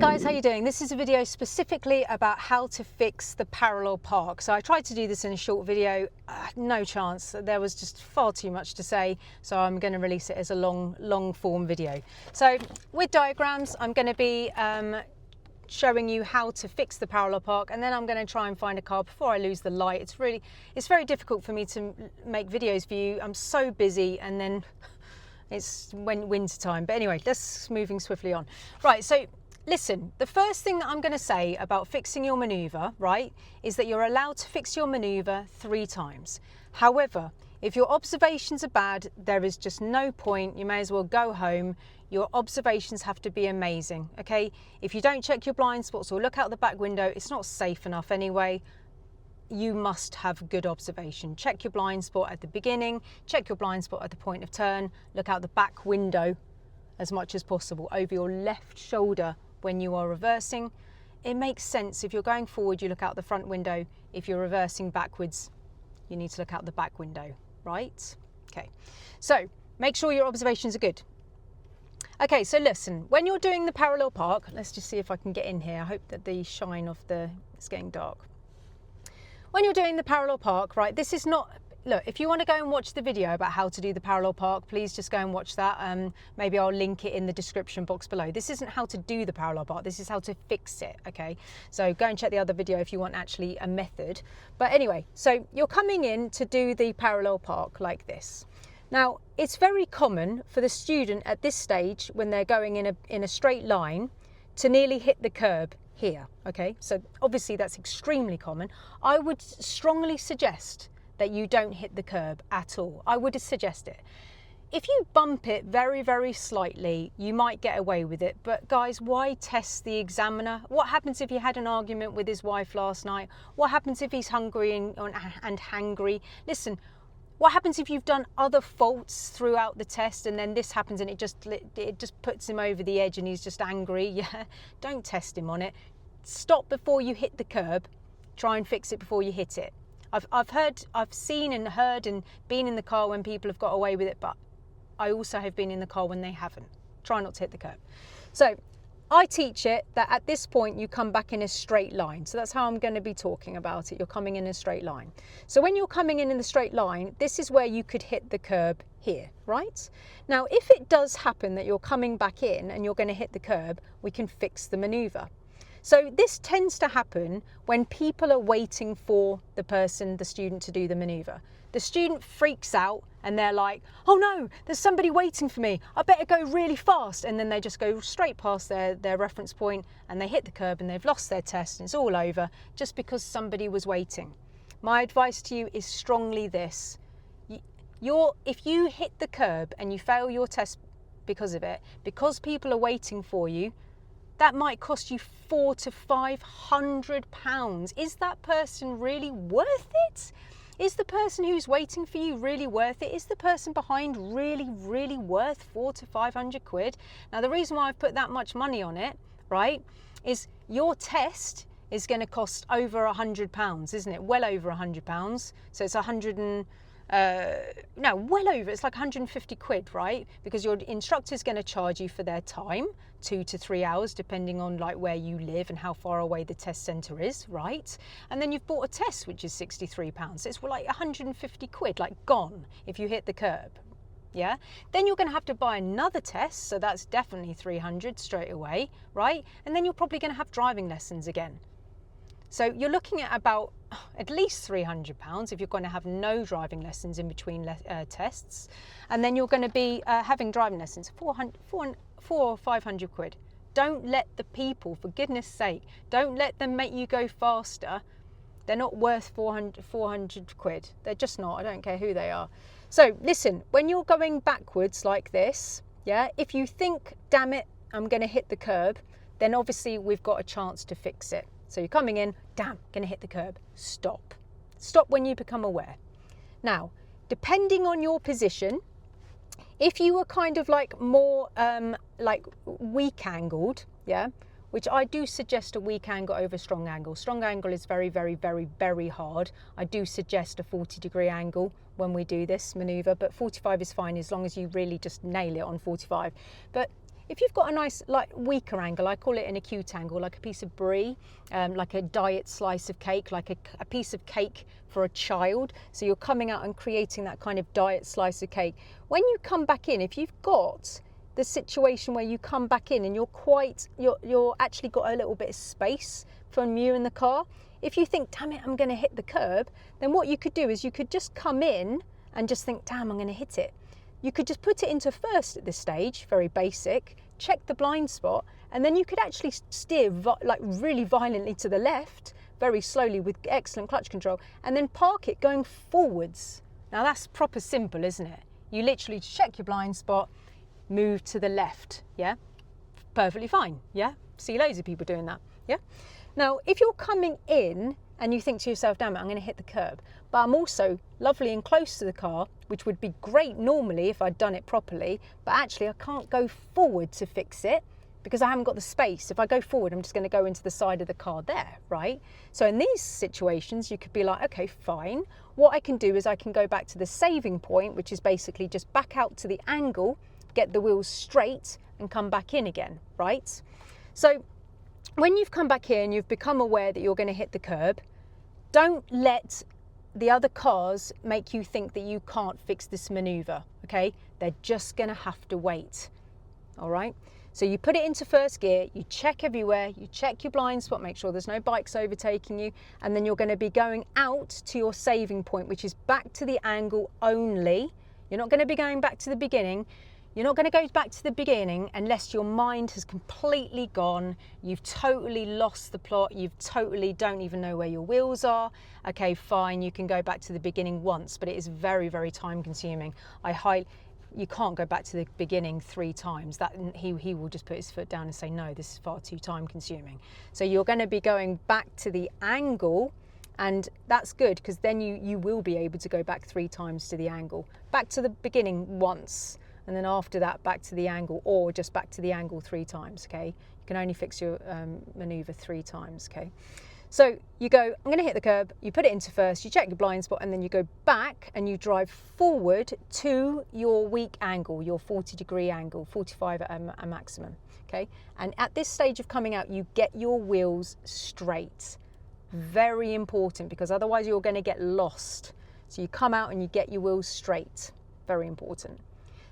guys, how you doing? This is a video specifically about how to fix the parallel park. So I tried to do this in a short video, no chance. There was just far too much to say, so I'm going to release it as a long form video. So with diagrams, I'm going to be showing you how to fix the parallel park, and then I'm going to try and find a car before I lose the light. It's very difficult for me to make videos for you. I'm so busy, and then it's winter time. But anyway, let's moving swiftly on. Right, so listen, the first thing that I'm going to say about fixing your manoeuvre, right, is that you're allowed to fix your manoeuvre 3 times. However, if your observations are bad, there is just no point. You may as well go home. Your observations have to be amazing, okay? If you don't check your blind spots or look out the back window, it's not safe enough anyway. You must have good observation. Check your blind spot at the beginning, check your blind spot at the point of turn, look out the back window as much as possible, over your left shoulder when you are reversing. It makes sense. If you're going forward, you look out the front window. If you're reversing backwards, you need to look out the back window, right? Okay, so make sure your observations are good. Okay, so listen, when you're doing the parallel park, let's just see if I can get in here. I hope that the shine of it's getting dark. When you're doing the parallel park, right, this is not, look, if you want to go and watch the video about how to do the parallel park, please just go and watch that. Maybe I'll link it in the description box below. This isn't how to do the parallel park, this is how to fix it, okay? So go and check the other video if you want actually a method. But anyway, so you're coming in to do the parallel park like this. Now, it's very common for the student at this stage, when they're going in a straight line, to nearly hit the curb here, okay? So obviously that's extremely common. I would strongly suggest that you don't hit the curb at all. I would suggest it. If you bump it very slightly, you might get away with it. But guys, why test the examiner? What happens if he had an argument with his wife last night? What happens if he's hungry and hangry? Listen, what happens if you've done other faults throughout the test and then this happens and it just puts him over the edge and he's just angry? Yeah, don't test him on it. Stop before you hit the curb. Try and fix it before you hit it. I've seen and heard and been in the car when people have got away with it, but I also have been in the car when they haven't. Try not to hit the curb. So I teach it that at this point you come back in a straight line. So that's how I'm going to be talking about it. You're coming in a straight line. So when you're coming in the straight line, this is where you could hit the curb here, right? Now, if it does happen that you're coming back in and you're going to hit the curb, we can fix the manoeuvre. So this tends to happen when people are waiting for the student to do the manoeuvre. The student freaks out and they're like, oh no, there's somebody waiting for me. I better go really fast. And then they just go straight past their reference point and they hit the curb and they've lost their test and it's all over just because somebody was waiting. My advice to you is strongly this. If you hit the curb and you fail your test because of it, because people are waiting for you, that might cost you £400 to £500. Is that person really worth it? Is the person who's waiting for you really worth it? Is the person behind really worth £400 to £500? Now, the reason why I've put that much money on it, right, is your test is going to cost over £100, isn't it? Well over £100. So it's well over, it's like 150 quid, right? Because your instructor's going to charge you for their time, 2 to 3 hours, depending on like where you live and how far away the test centre is, right? And then you've bought a test, which is £63. So it's like 150 quid, like gone if you hit the curb, yeah? Then you're going to have to buy another test, so that's definitely 300 straight away, right? And then you're probably going to have driving lessons again. So you're looking at about at least £300 if you're going to have no driving lessons in between tests. And then you're going to be having driving lessons, 400 or 500 quid. Don't let the people, for goodness sake, don't let them make you go faster. They're not worth 400 quid. They're just not. I don't care who they are. So listen, when you're going backwards like this, yeah, if you think, damn it, I'm going to hit the curb, then obviously we've got a chance to fix it. So you're coming in, damn, going to hit the curb. Stop. Stop when you become aware. Now, depending on your position, if you were kind of like more like weak angled, yeah, which I do suggest a weak angle over strong angle. Strong angle is very hard. I do suggest a 40-degree angle when we do this manoeuvre, but 45 is fine as long as you really just nail it on 45. But if you've got a nice like weaker angle, I call it an acute angle, like a piece of brie, like a diet slice of cake, like a piece of cake for a child. So you're coming out and creating that kind of diet slice of cake. When you come back in, if you've got the situation where you come back in and you're actually got a little bit of space from you in the car, if you think, damn it, I'm going to hit the curb, then what you could do is you could just come in and just think, damn, I'm going to hit it. You could just put it into first at this stage, very basic, check the blind spot, and then you could actually steer like really violently to the left, very slowly with excellent clutch control, and then park it going forwards. Now that's proper simple, isn't it? You literally check your blind spot, move to the left, yeah? Perfectly fine, yeah? See loads of people doing that, yeah? Now, if you're coming in and you think to yourself, damn it, I'm going to hit the curb, but I'm also lovely and close to the car, which would be great normally if I'd done it properly, but actually I can't go forward to fix it because I haven't got the space. If I go forward, I'm just going to go into the side of the car there, right? So in these situations, you could be like, okay, fine. What I can do is I can go back to the saving point, which is basically just back out to the angle, get the wheels straight and come back in again, right? So when you've come back here and you've become aware that you're going to hit the curb, don't let the other cars make you think that you can't fix this maneuver, okay? They're just going to have to wait, all right? So you put it into first gear, you check everywhere, you check your blind spot, make sure there's no bikes overtaking you, and then you're going to be going out to your saving point, which is back to the angle only. You're not going to be going back to the beginning. You're not going to go back to the beginning unless your mind has completely gone. You've totally lost the plot. You've totally don't even know where your wheels are. Okay, fine, you can go back to the beginning once, but it is very, very time consuming. You can't go back to the beginning 3 times. That he will just put his foot down and say, no, this is far too time consuming. So you're going to be going back to the angle, and that's good because then you will be able to go back 3 times to the angle. Back to the beginning once, and then after that back to the angle, or just back to the angle 3 times, okay? You can only fix your maneuver 3 times, okay? So you go, I'm going to hit the curb, you put it into first, you check your blind spot, and then you go back and you drive forward to your weak angle, your 40-degree angle, 45 at a maximum, okay? And at this stage of coming out, you get your wheels straight. Very important, because otherwise you're going to get lost. So you come out and you get your wheels straight. Very important.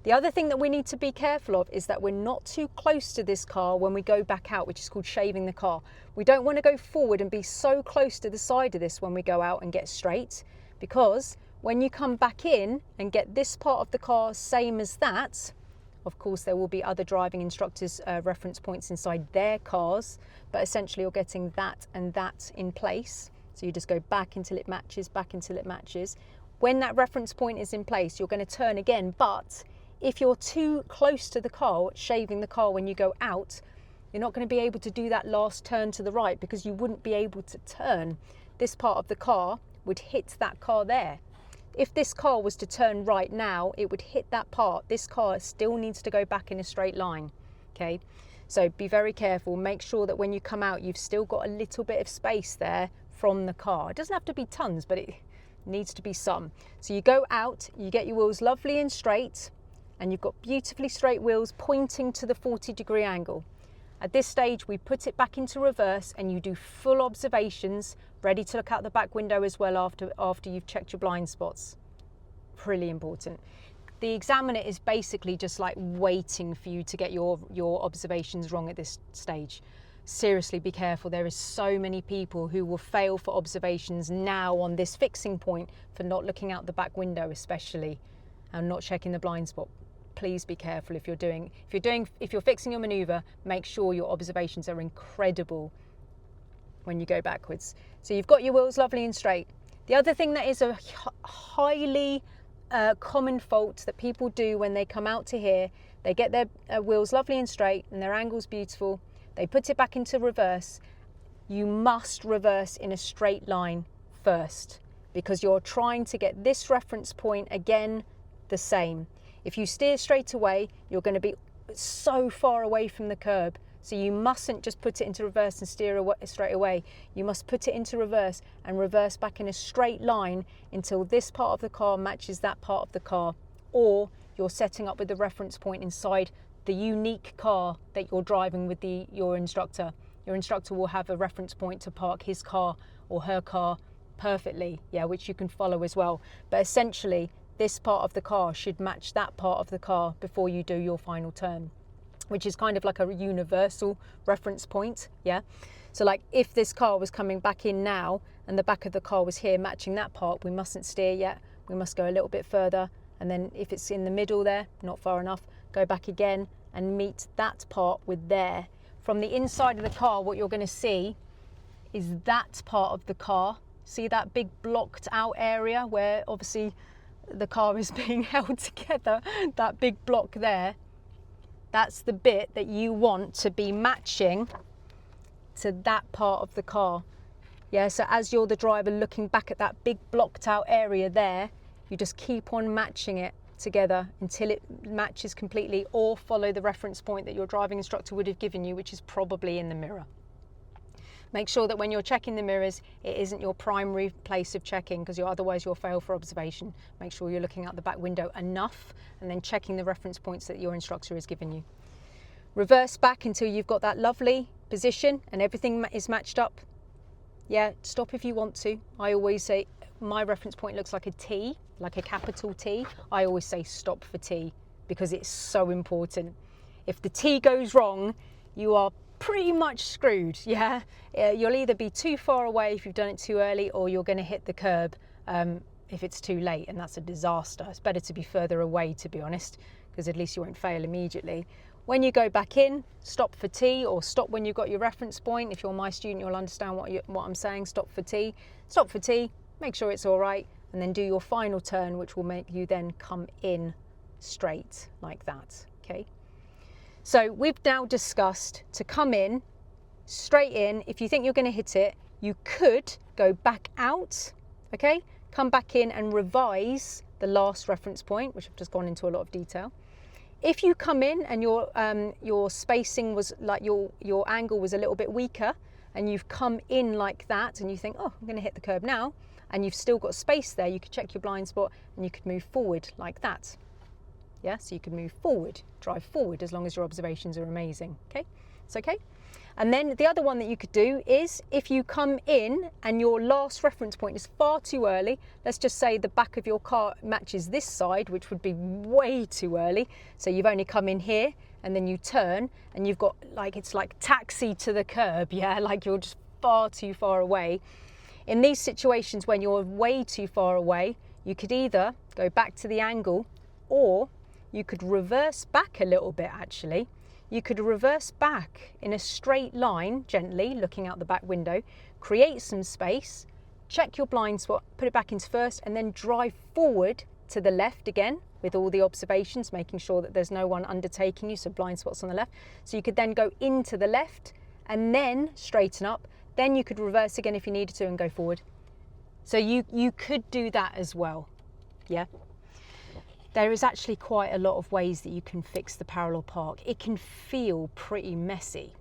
The other thing that we need to be careful of is that we're not too close to this car when we go back out, which is called shaving the car. We don't want to go forward and be so close to the side of this when we go out and get straight, because when you come back in and get this part of the car same as that, of course there will be other driving instructors' reference points inside their cars, but essentially you're getting that and that in place. So you just go back until it matches, back until it matches. When that reference point is in place, you're going to turn again, but if you're too close to the car, shaving the car when you go out, you're not going to be able to do that last turn to the right because you wouldn't be able to turn. This part of the car would hit that car there. If this car was to turn right now, it would hit that part. This car still needs to go back in a straight line, okay? So be very careful. Make sure that when you come out, you've still got a little bit of space there from the car. It doesn't have to be tons, but it needs to be some. So you go out, you get your wheels lovely and straight, and you've got beautifully straight wheels pointing to the 40-degree angle. At this stage, we put it back into reverse and you do full observations, ready to look out the back window as well after you've checked your blind spots. Really important. The examiner is basically just like waiting for you to get your observations wrong at this stage. Seriously, be careful. There is so many people who will fail for observations now on this fixing point for not looking out the back window especially and not checking the blind spot. Please be careful if you're fixing your maneuver, make sure your observations are incredible when you go backwards. So you've got your wheels lovely and straight. The other thing that is a highly common fault that people do when they come out to here, they get their wheels lovely and straight and their angle's beautiful, they put it back into reverse. You must reverse in a straight line first because you're trying to get this reference point again the same. If you steer straight away, you're going to be so far away from the curb. So you mustn't just put it into reverse and steer straight away. You must put it into reverse and reverse back in a straight line until this part of the car matches that part of the car, or you're setting up with the reference point inside the unique car that you're driving with your instructor. Your instructor will have a reference point to park his car or her car perfectly, yeah, which you can follow as well. But essentially, this part of the car should match that part of the car before you do your final turn, which is kind of like a universal reference point, yeah? So like if this car was coming back in now and the back of the car was here matching that part, we mustn't steer yet. We must go a little bit further. And then if it's in the middle there, not far enough, go back again and meet that part with there. From the inside of the car, what you're going to see is that part of the car. See that big blocked out area where obviously the car is being held together, that big block there. That's the bit that you want to be matching to that part of the car. Yeah, so as you're the driver looking back at that big blocked out area there, you just keep on matching it together until it matches completely, or follow the reference point that your driving instructor would have given you, which is probably in the mirror. Make sure that when you're checking the mirrors, it isn't your primary place of checking, because otherwise you'll fail for observation. Make sure you're looking out the back window enough and then checking the reference points that your instructor has given you. Reverse back until you've got that lovely position and everything is matched up. Yeah, stop if you want to. I always say my reference point looks like a T, like a capital T. I always say stop for T because it's so important. If the T goes wrong, you are pretty much screwed, yeah? You'll either be too far away if you've done it too early, or you're going to hit the curb if it's too late, and that's a disaster. It's better to be further away, to be honest, because at least you won't fail immediately. When you go back in, stop for T, or stop when you've got your reference point. If you're my student, you'll understand what I'm saying. Stop for T, make sure it's all right, and then do your final turn, which will make you then come in straight like that, okay? So we've now discussed to come in, straight in. If you think you're going to hit it, you could go back out, okay? Come back in and revise the last reference point, which I've just gone into a lot of detail. If you come in and your spacing was like your angle was a little bit weaker, and you've come in like that, and you think, oh, I'm going to hit the curb now, and you've still got space there, you could check your blind spot and you could move forward like that. Yeah, so you can move forward, drive forward, as long as your observations are amazing, okay? It's okay. And then the other one that you could do is if you come in and your last reference point is far too early, let's just say the back of your car matches this side, which would be way too early. So you've only come in here and then you turn and you've got like, it's like taxi to the curb, yeah? Like you're just far too far away. In these situations when you're way too far away, you could either go back to the angle, or you could reverse back a little bit actually. You could reverse back in a straight line, gently, looking out the back window, create some space, check your blind spot, put it back into first, and then drive forward to the left again with all the observations, making sure that there's no one undertaking you, so blind spots on the left. So you could then go into the left and then straighten up. Then you could reverse again if you needed to and go forward. So you could do that as well, yeah? There is actually quite a lot of ways that you can fix the parallel park. It can feel pretty messy,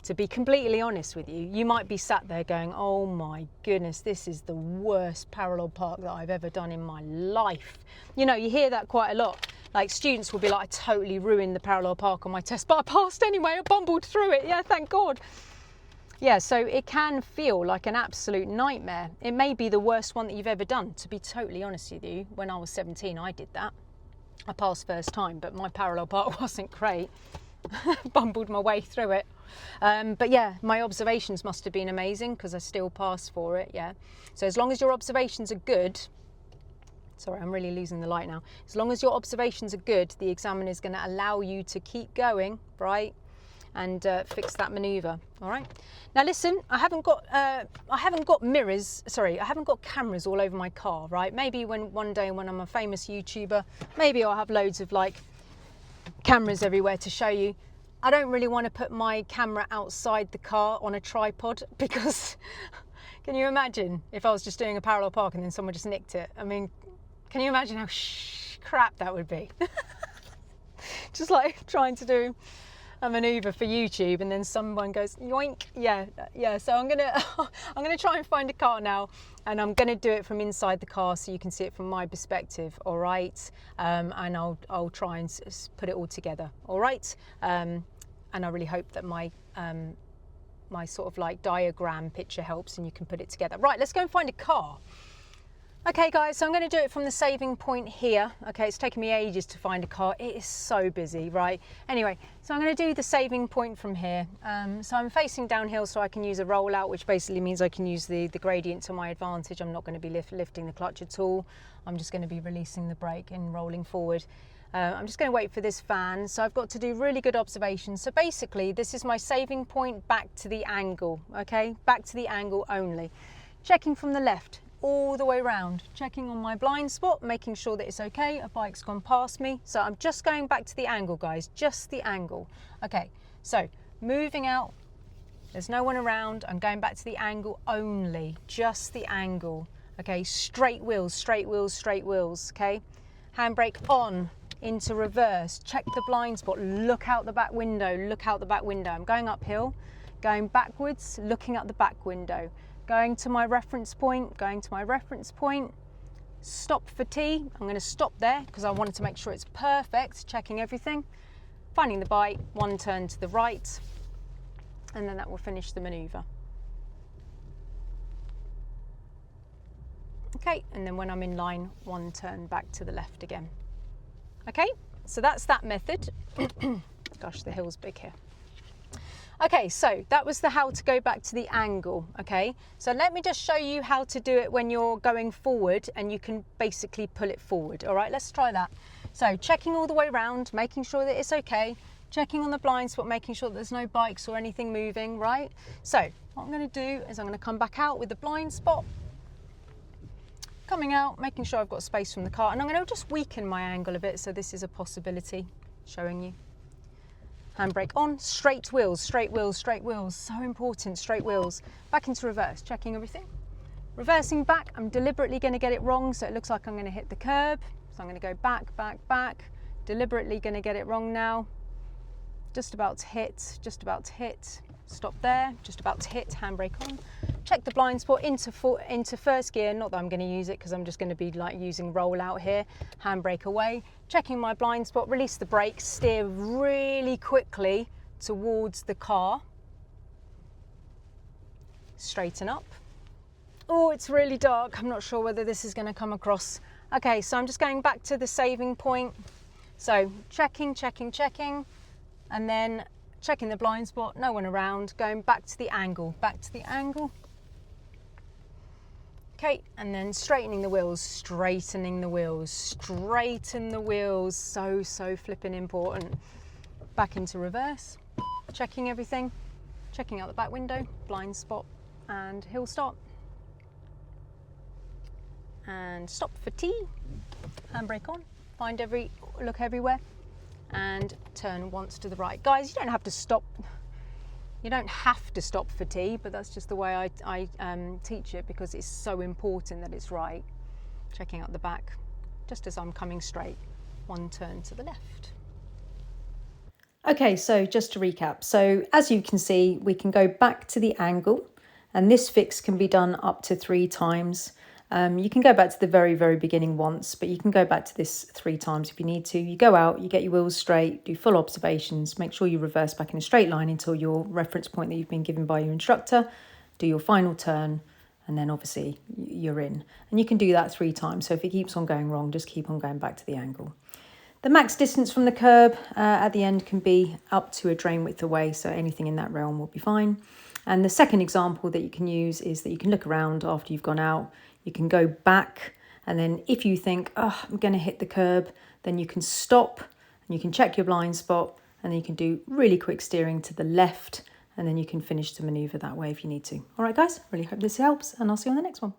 to be completely honest with you. You might be sat there going, oh my goodness, this is the worst parallel park that I've ever done in my life. You know, you hear that quite a lot. Like students will be like, I totally ruined the parallel park on my test, but I passed anyway, I bumbled through it, yeah, thank God. Yeah, so it can feel like an absolute nightmare. It may be the worst one that you've ever done, to be totally honest with you. When I was 17, I did that. I passed first time, but my parallel park wasn't great. Bumbled my way through it. But yeah, my observations must have been amazing because I still passed for it, yeah. So as long as your observations are good, sorry, I'm really losing the light now. As long as your observations are good, the examiner is going to allow you to keep going, right? And fix that maneuver, all right? Now listen, I haven't got cameras all over my car, right? Maybe one day when I'm a famous YouTuber, maybe I'll have loads of like cameras everywhere to show you. I don't really want to put my camera outside the car on a tripod because can you imagine if I was just doing a parallel park and then someone just nicked it? I mean, can you imagine how crap that would be? Just like trying to do a maneuver for YouTube and then someone goes yoink. Yeah. So I'm gonna try and find a car now, and I'm gonna do it from inside the car so you can see it from my perspective. All right, and I'll try and put it all together. All right, and I really hope that my my sort of like diagram picture helps and you can put it together. Right, let's go and find a car. Okay guys, so I'm going to do it from the saving point here. Okay, it's taken me ages to find a car. It is so busy, right? Anyway, so I'm going to do the saving point from here. So I'm facing downhill so I can use a rollout, which basically means I can use the gradient to my advantage. I'm not going to be lifting the clutch at all. I'm just going to be releasing the brake and rolling forward. I'm just going to wait for this fan. So I've got to do really good observation. So basically, this is my saving point back to the angle, okay? Back to the angle only. Checking from the left all the way around, checking on my blind spot, making sure that it's okay. A bike's gone past me. So I'm just going back to the angle, guys, just the angle. Okay, so moving out, there's no one around. I'm going back to the angle only, just the angle. Okay, straight wheels, straight wheels, straight wheels, okay? Handbrake on, into reverse, check the blind spot, look out the back window, look out the back window. I'm going uphill, going backwards, looking at the back window. Going to my reference point, stop for T. I'm going to stop there because I wanted to make sure it's perfect, checking everything. Finding the bite, one turn to the right, and then that will finish the maneuver. Okay, and then when I'm in line, one turn back to the left again. Okay, so that's that method. Gosh, the hill's big here. Okay, so that was the how to go back to the angle, okay? So let me just show you how to do it when you're going forward and you can basically pull it forward, all right? Let's try that. So checking all the way around, making sure that it's okay, checking on the blind spot, making sure that there's no bikes or anything moving, right? So what I'm gonna do is I'm gonna come back out with the blind spot, coming out, making sure I've got space from the car, and I'm gonna just weaken my angle a bit, so this is a possibility, showing you. Handbrake on, straight wheels, straight wheels, straight wheels. So important, straight wheels. Back into reverse, checking everything. Reversing back, I'm deliberately going to get it wrong, so it looks like I'm going to hit the curb. So I'm going to go back, back, back. Deliberately going to get it wrong now. Just about to hit, just about to hit. Stop there, just about to hit, handbrake on. Check the blind spot into first gear, not that I'm going to use it because I'm just going to be like using roll out here. Handbrake away, checking my blind spot, release the brake, steer really quickly towards the car. Straighten up. Oh, it's really dark. I'm not sure whether this is going to come across. Okay, so I'm just going back to the saving point. So checking, checking, checking, and then checking the blind spot, no one around, going back to the angle, back to the angle. Okay, and then straightening the wheels, straightening the wheels, straighten the wheels, so flipping important. Back into reverse, checking everything, checking out the back window, blind spot, and hill stop. And stop for T, handbrake on, look everywhere, and turn once to the right. Guys, you don't have to stop. You don't have to stop for T, but that's just the way I teach it because it's so important that it's right. Checking out the back, just as I'm coming straight, one turn to the left. Okay, so just to recap. So as you can see, we can go back to the angle, and this fix can be done up to 3 times. You can go back to the very, very beginning once, but you can go back to this 3 times if you need to. You go out, you get your wheels straight, do full observations, make sure you reverse back in a straight line until your reference point that you've been given by your instructor, do your final turn, and then obviously you're in. And you can do that 3 times. So if it keeps on going wrong, just keep on going back to the angle. The max distance from the curb at the end can be up to a drain width away, so anything in that realm will be fine. And the second example that you can use is that you can look around after you've gone out. You can go back, and then if you think, oh, I'm going to hit the curb, then you can stop and you can check your blind spot, and then you can do really quick steering to the left, and then you can finish the maneuver that way if you need to. All right, guys, really hope this helps, and I'll see you on the next one.